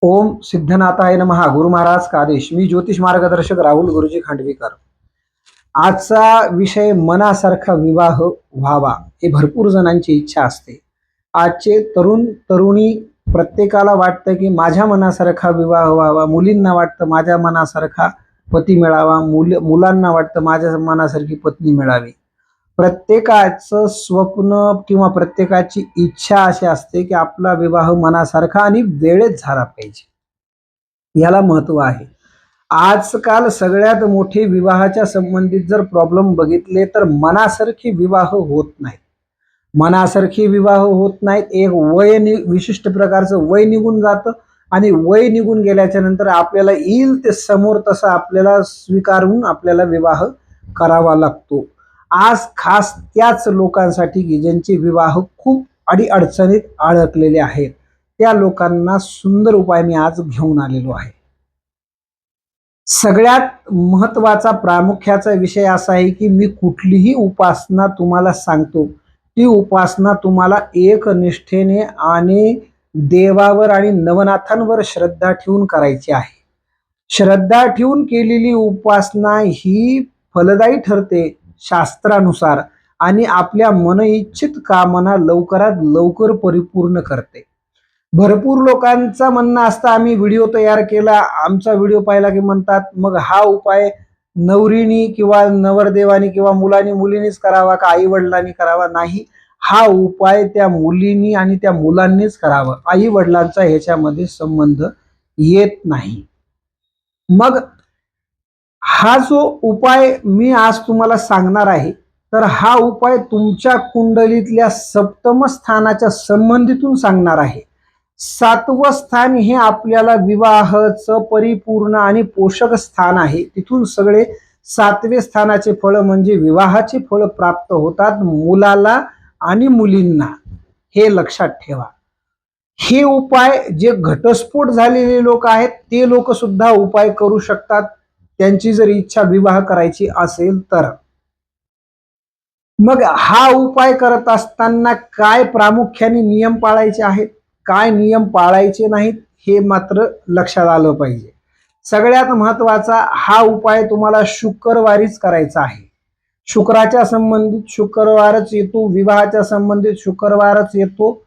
ओम सिद्धनाथाय नमः. गुरु महाराज का आदेश. मी ज्योतिष मार्गदर्शक राहुल गुरुजी खांडवीकर. आजचा विषय मनासारखा विवाह व्हावा हे भरपूर जणांची इच्छा असते. आजचे तरुण तरुणी प्रत्येकाला वाटतं की माझ्या मनासारखा विवाह व्हावा, मुलींना वाटतं माझ्या मनासारखा पती मिळावा, मुलांना वाटतं माझ्या मनासारखी पत्नी मिळावी. प्रत्येकाचं स्वप्न किंवा प्रत्येकाची इच्छा अशी असते की आपला विवाह मनासारखा आणि वेळेत झाला पाहिजे. याला महत्व आहे. आजकाल सगळ्यात मोठे विवाहाच्या संबंधित जर प्रॉब्लेम बघितले तर मनासारखे विवाह होत नाहीत. मनासारखे विवाह होत नाहीत. एक विशिष्ट प्रकारचं वय निघून जातं आणि वय निघून गेल्याच्या नंतर आपल्याला येईल ते समोर तसं आपल्याला स्वीकारून आपल्याला विवाह करावा लागतो. आज खास त्याच लोकांसाठी की ज्यांचे विवाह खूप अडचणीत अडकलेले आहेत, त्या लोकांना सुंदर उपाय मी आज घेऊन आलेलो आहे. सगळ्यात महत्वाचा प्रामुख्याचा विषय असा आहे की मी कुठलीही उपासना तुम्हाला सांगतो, ती उपासना तुम्हाला एकनिष्ठेने आणि देवावर आणि नवनाथांवर श्रद्धा ठेवून करायची आहे. श्रद्धा ठेवून केलेली उपासना ही फलदायी ठरते शास्त्रानुसार आणि आपल्या मनइच्छित कामना लवकरात लवकर परिपूर्ण करते. भरपूर लोकांचं म्हणणं असतं आम्ही व्हिडिओ तयार केला, आमचा व्हिडिओ पाहिला की म्हणतात मग हा उपाय नवरीनी किंवा नवरदेवानी किंवा मुलीनीच करावा का आई वडिलांनी करावा? नाही, हा उपाय त्या मुलींनी आणि त्या मुलांनीच करावा. आई वडिलांचा ह्याच्यामध्ये संबंध येत नाही. मग हा जो उपाय मी आज तुम्हाला सांगणार आहे, तर हा उपाय तुमच्या कुंडलीतल्या सप्तम स्थानाच्या संबंधीतून सांगणार आहे. 7वं स्थान हे आपल्याला विवाहाचं परिपूर्ण आणि पोषक स्थान आहे. तिथून सगळे 7वे स्थानाचे फळ म्हणजे विवाहाचे फळ प्राप्त होतात मुलाला आणि मुलींना. हे लक्षात ठेवा. हे उपाय जे घटस्फोट झालेले लोक आहेत ते लोक सुद्धा उपाय करू शकतात, त्यांची जर इच्छा विवाह करायची असेल तर. मग हा उपाय करत असताना काय प्रामुख्याने नियम पाळायचे आहेत, काय नियम पाळायचे नाहीत हे मात्र लक्षात आलं पाहिजे. सगळ्यात महत्वाचा हा उपाय तुम्हाला शुक्रवारीच करायचा आहे. शुक्राच्या संबंधित शुक्रवारच येतो, विवाहाच्या संबंधित शुक्रवारच येतो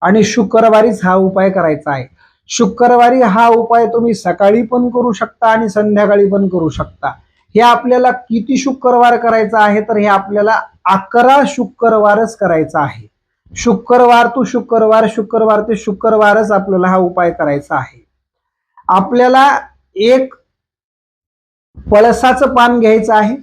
आणि शुक्रवारीच हा उपाय करायचा आहे. शुक्रवारी हा उपाय तुम्ही सकाळी पण करू शकता आणि संध्याकाळी पण करू शकता. हे आपल्याला किती शुक्रवार करायचं आहे, तर हे आपल्याला 11 शुक्रवारच करायचा आहे. शुक्रवार ते शुक्रवारच आपल्याला हा उपाय करायचा आहे. आपल्याला एक पळसाचं पान घ्यायचं आहे.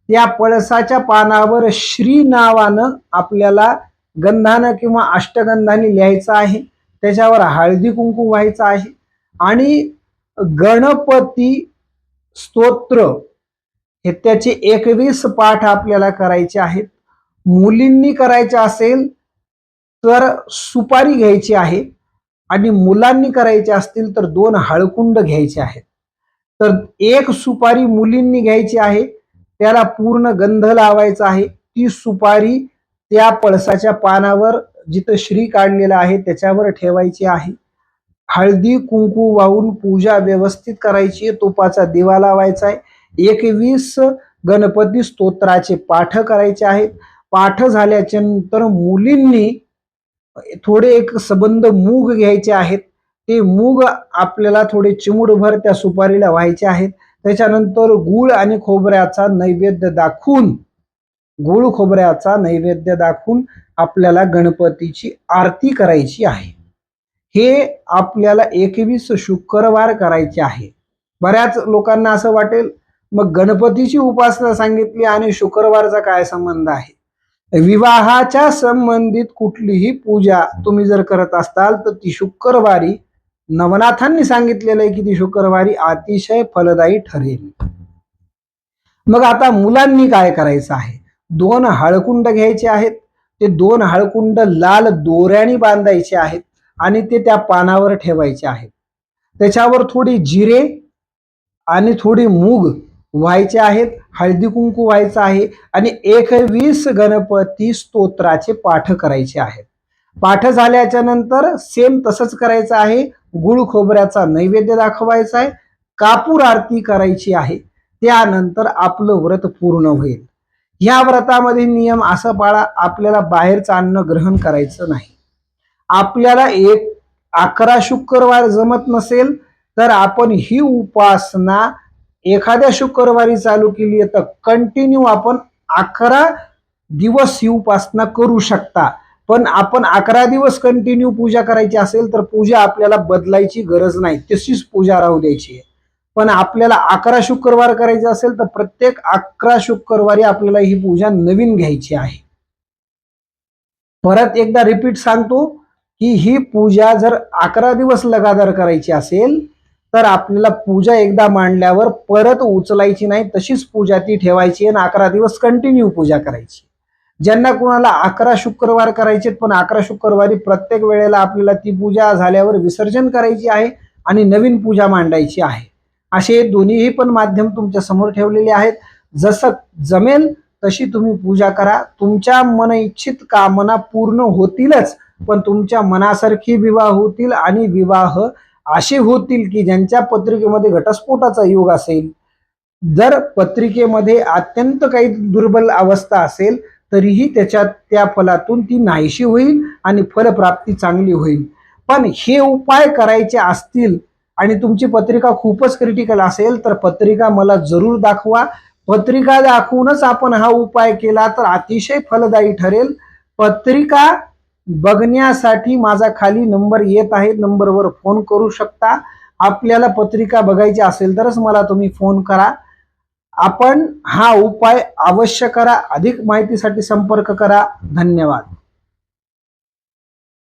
त्या पळसाच्या पानावर श्री नावानं आपल्याला गंधानं किंवा अष्टगंधाने लिहायचं आहे. त्याच्यावर हळदी कुंकू व्हायचं आहे आणि गणपती स्तोत्र हे त्याचे 21 पाठ आपल्याला करायचे आहेत. मुलींनी करायचे असेल तर सुपारी घ्यायची आहे आणि मुलांनी करायचे असतील तर 2 हळकुंड घ्यायचे आहेत. तर एक सुपारी मुलींनी घ्यायची आहे, त्याला पूर्ण गंध लावायचा आहे. ती सुपारी त्या पळसाच्या पानावर जिथं श्री काढलेला आहे त्याच्यावर ठेवायची आहे. हळदी कुंकू वाहून पूजा व्यवस्थित करायची, तुपाचा दिवा लावायचा आहे. 21 गणपती स्तोत्राचे पाठ करायचे आहेत. पाठ झाल्याच्या नंतर मुलींनी थोडे एक सबंध मूग घ्यायचे आहेत. ते मूग आपल्याला थोडे चिमूटभर त्या सुपारीला व्हायचे आहेत. त्याच्यानंतर गूळ आणि खोबऱ्याचा नैवेद्य दाखवून आपल्याला गणपतीची आरती करायची आहे. हे आपल्याला 21 शुक्रवार करायचे आहे. बऱ्याच लोकांना असं वाटेल मग गणपतीची उपासना सांगितली आणि शुक्रवारचा काय संबंध आहे? विवाहाच्या संबंधित कुठलीही पूजा तुम्ही जर करत असाल तर ती शुक्रवारी नवनाथांनी सांगितलेलं आहे की ती शुक्रवारी अतिशय फलदायी ठरेल. मग आता मुलांनी काय करायचं आहे? 2 हळकुंड घ्यायचे आहेत. ते 2 हळकुंड लाल दोऱ्याने बांधायचे आहेत आणि ते त्या पानावर ठेवायचे आहेत. त्याच्यावर थोडी जिरे आणि थोडी मूग व्हायचे आहेत, हळदी कुंकू व्हायचं आहे आणि 21 गणपती स्तोत्राचे पाठ करायचे आहेत. पाठ झाल्याच्या नंतर सेम तसंच करायचं आहे. गुळ खोबऱ्याचा नैवेद्य दाखवायचा आहे, कापूर आरती करायची आहे. त्यानंतर आपलं व्रत पूर्ण होईल. ह्या व्रतामध्ये नियम असं पाळा, आपल्याला बाहेरचं अन्न ग्रहण करायचं नाही. आपल्याला 11 शुक्रवार जमत नसेल तर आपण ही उपासना एखाद्या शुक्रवारी चालू केली तर कंटिन्यू आपण 11 दिवस ही उपासना करू शकता. पण आपण 11 दिवस कंटिन्यू पूजा करायची असेल तर पूजा आपल्याला बदलायची गरज नाही, तशीच पूजा राहू द्यायची आहे. पण आपल्याला 11 शुक्रवार करायचे असेल तर प्रत्येक 11 शुक्रवारी आपल्याला ही पूजा नवीन घ्यायची आहे. परत एकदा रिपीट सांगतो की ही पूजा जर 11 दिवस लगातार करायची असेल तर आपल्याला पूजा एकदा मांडल्यावर परत उचलायची नाही, तशीच पूजा ती ठेवायची आणि 11 दिवस कंटिन्यू पूजा करायची. ज्यांना कुणाला 11 शुक्रवार करायचे पण 11 शुक्रवारी प्रत्येक वेळेला आपल्याला ती पूजा झाल्यावर विसर्जन करायची आहे आणि नवीन पूजा मांडायची आहे. असे दोन्हीही पण माध्यम तुमच्या समोर ठेवलेले आहेत. जसं जमेल तशी तुम्ही पूजा करा. तुमच्या मनइच्छित कामना पूर्ण होतीलच, पण तुमच्या मनासारखी विवाह होतील आणि विवाह असे होतील की ज्यांच्या पत्रिकेमध्ये घटस्फोटाचा योग असेल. जर पत्रिकेमध्ये अत्यंत काही दुर्बल अवस्था असेल तरीही त्या फलातून ती नाहीशी होईल आणि फलप्राप्ती चांगली होईल. पण हे उपाय करायचे असतील आणि तुमची पत्रिका खूपच क्रिटिकल असेल तर पत्रिका मला जरूर दाखवा. पत्रिका दाखवूनच आपण हा उपाय केला तर अतिशय फलदायी ठरेल. पत्रिका बघण्यासाठी माझा खाली नंबर येत आहे, नंबरवर फोन करू शकता. आपल्याला पत्रिका बघायची असेल तरच मला तुम्ही फोन करा. आपण हा उपाय अवश्य करा. अधिक माहितीसाठी संपर्क करा. धन्यवाद.